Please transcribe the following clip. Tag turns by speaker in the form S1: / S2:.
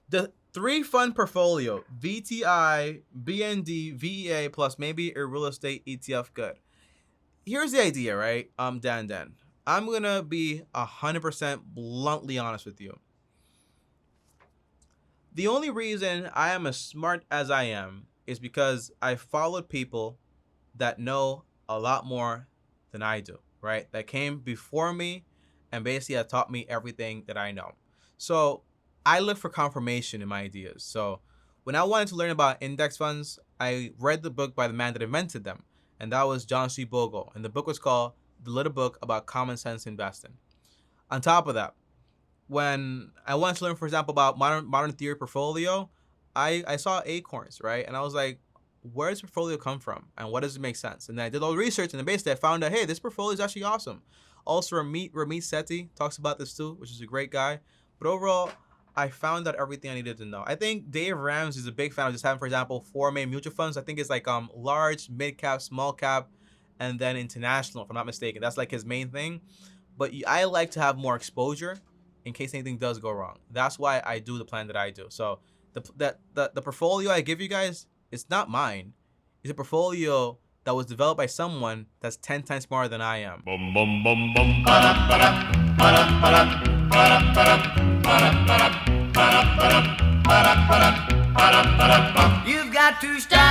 S1: The 3-fund portfolio, VTI, BND, VEA, plus maybe a real estate ETF good. Here's the idea, right? Dan. I'm going to be 100% bluntly honest with you. The only reason I am as smart as I am is because I followed people that know a lot more than I do, right? That came before me and basically have taught me everything that I know. So I look for confirmation in my ideas. So when I wanted to learn about index funds, I read the book by the man that invented them, and that was John C Bogle. And the book was called The Little Book About Common Sense Investing. On top of that, when I wanted to learn, for example, about modern theory portfolio, I saw ACORNs, right? And I was like, where does portfolio come from and what does it make sense? And then I did all the research, and then basically I found out, hey, this portfolio is actually awesome. Also, Ramit Sethi talks about this too, which is a great guy. But overall, I found out everything I needed to know. I think Dave Ramsey is a big fan of just having, for example, 4 main mutual funds. I think it's like large, mid cap, small cap, and then international, if I'm not mistaken. That's like his main thing. But I like to have more exposure in case anything does go wrong. That's why I do the plan that I do. So the portfolio I give you guys, it's not mine. It's a portfolio that was developed by someone that's 10 times smarter than I am. You've got to stop.